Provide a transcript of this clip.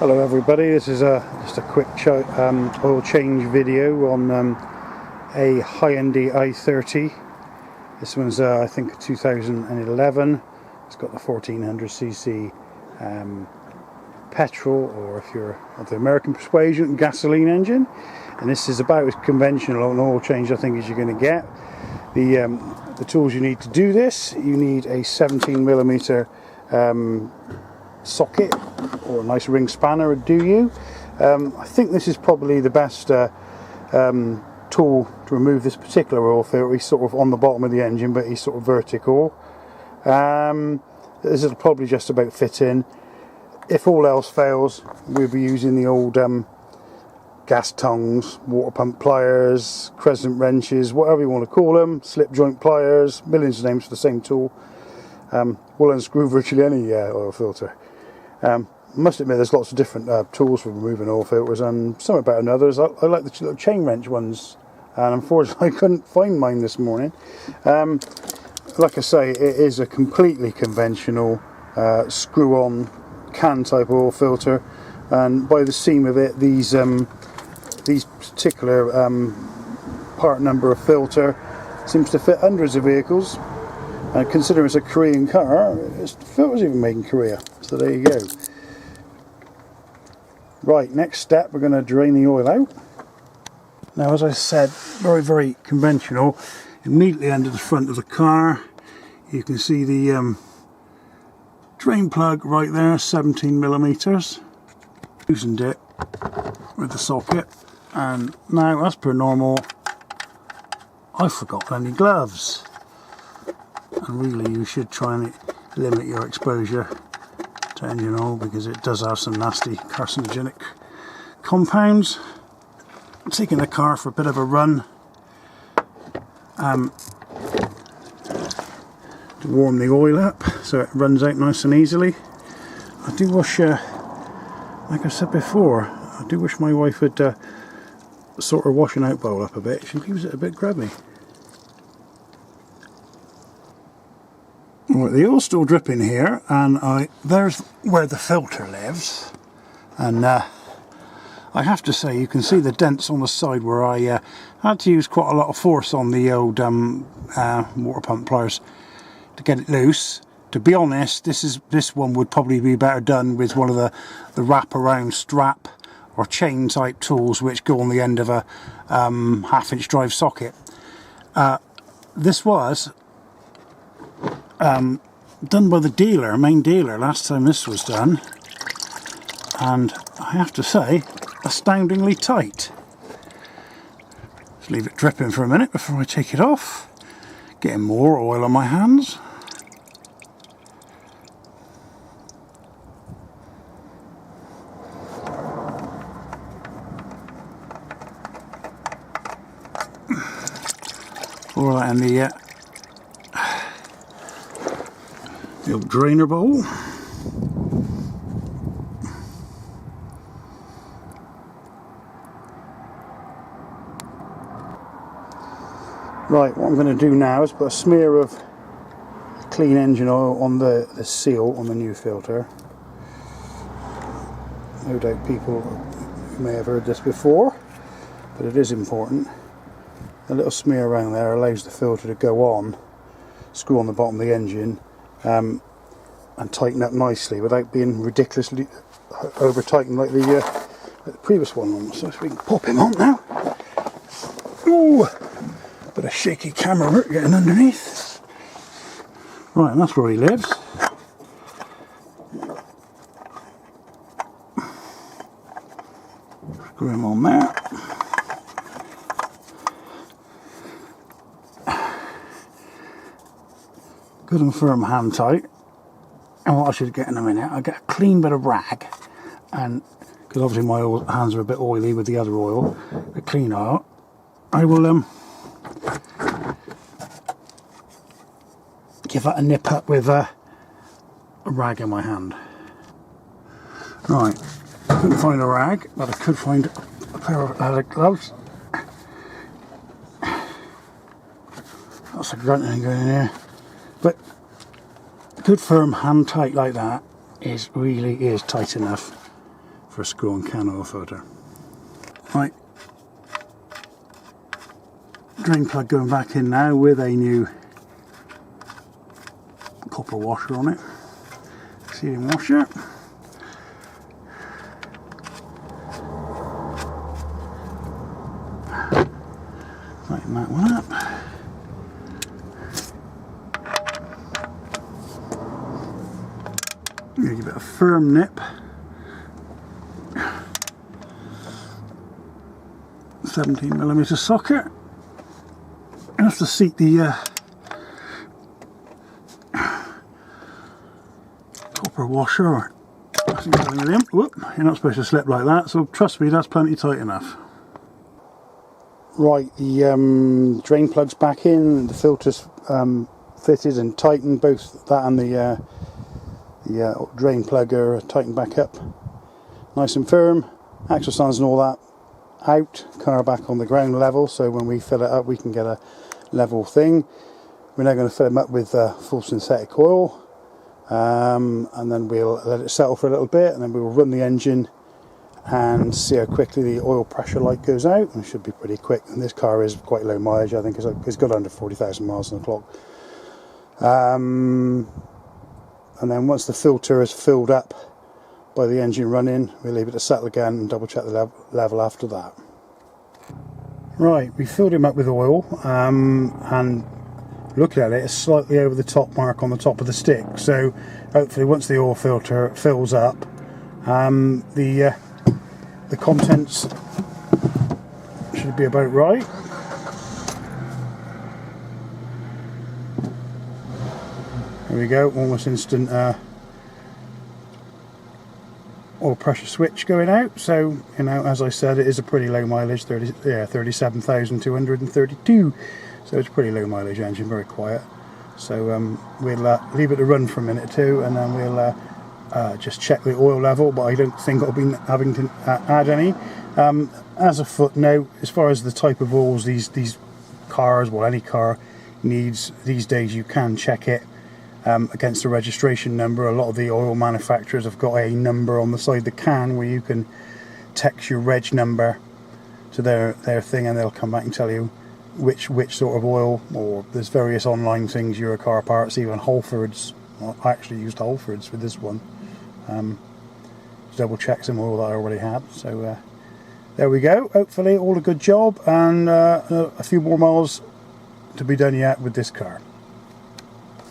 Hello everybody, this is just a quick oil change video on a Hyundai I30. This one's I think 2011. It's got the 1400cc petrol, or if you're of the American persuasion, gasoline engine. And this is about as conventional an oil change I think as you're going to get. The tools you need to do this: you need a 17mm socket or a nice ring spanner would do you. I think this is probably the best tool to remove this particular oil filter. He's sort of on the bottom of the engine, but he's sort of vertical. This will probably just about fit in. If all else fails, we'll be using the old gas tongs, water pump pliers, crescent wrenches, whatever you want to call them, slip joint pliers, millions of names for the same tool. Will unscrew virtually any oil filter. I must admit there's lots of different tools for removing oil filters, and some are better than others. I like the little chain wrench ones, and unfortunately I couldn't find mine this morning. Like I say, it is a completely conventional screw-on can type oil filter, and by the seam of it, these particular part number of filter seems to fit hundreds of vehicles. And considering it's a Korean car, the filter's even made in Korea. So there you go. Right, next step, we're going to drain the oil out. Now, as I said, very conventional. Immediately under the front of the car, you can see the drain plug right there, 17mm. Loosened it with the socket, and now, as per normal, I've forgotten any gloves. And really, you should try and limit your exposure to engine oil, because it does have some nasty carcinogenic compounds. I'm taking the car for a bit of a run to warm the oil up so it runs out nice and easily. I do wish, like I said before, I do wish my wife would sort her washing out bowl up a bit. She leaves it a bit grubby. Right, the oil's still dripping here, and there's where the filter lives, and I have to say, you can see the dents on the side where I had to use quite a lot of force on the old water pump pliers to get it loose. To be honest, this one would probably be better done with one of the wrap-around strap or chain type tools which go on the end of a half-inch drive socket. This was done by the dealer, main dealer, last time this was done, and I have to say, astoundingly tight. Let's leave it dripping for a minute before I take it off. Getting more oil on my hands. Pour that in the old drainer bowl. Right, what I'm going to do now is put a smear of clean engine oil on the seal on the new filter. No doubt people may have heard this before, but it is important. A little smear around there allows the filter to go on, screw on the bottom of the engine, and tighten up nicely without being ridiculously over tightened like the previous one. So we can pop him on now. Ooh, bit of shaky camera work getting underneath. Right, and that's where he lives. Screw him on there. Good and firm hand tight. And what I should get in a minute, I'll get a clean bit of rag, and because obviously my hands are a bit oily with the other oil, a clean oil, I will give that a nip up with a rag in my hand. Right, I couldn't find a rag, but I could find a pair of gloves. That's a grunting going in here, but good firm hand tight like that really is tight enough for a screw and can oil filter. Right, drain plug going back in now with a new copper washer on it, sealing washer. Tighten that one up. Give it a firm nip. 17mm socket. I have to seat the copper washer. Whoop, you're not supposed to slip like that, so trust me, that's plenty tight enough. Right, the drain plug's back in, the filter's fitted and tightened, both that and the drain plug are tightened back up nice and firm. Axle stands and all that out, car back on the ground level, so when we fill it up we can get a level thing. We're now going to fill them up with full synthetic oil, and then we'll let it settle for a little bit, and then we'll run the engine and see how quickly the oil pressure light goes out. It should be pretty quick, and this car is quite low mileage. I think it's got under 40,000 miles on the clock. And then once the filter is filled up by the engine running, we'll leave it to settle again and double check the level after that. Right, we filled him up with oil, and looking at it, it's slightly over the top mark on the top of the stick, so hopefully once the oil filter fills up, the contents should be about right. There we go, almost instant oil pressure switch going out. So, you know, as I said, it is a pretty low mileage, 37,232. So it's a pretty low mileage engine, very quiet. So we'll leave it to run for a minute or two, and then we'll just check the oil level, but I don't think I'll be having to add any. As a footnote, as far as the type of oils these cars, well, any car needs these days, you can check it against the registration number. A lot of the oil manufacturers have got a number on the side of the can where you can text your reg number to their thing, and they'll come back and tell you which sort of oil. Or there's various online things, Eurocar parts, even Halfords. I actually used Halfords for this one. Double check some oil that I already had. So there we go. Hopefully all a good job, and a few more miles to be done yet with this car.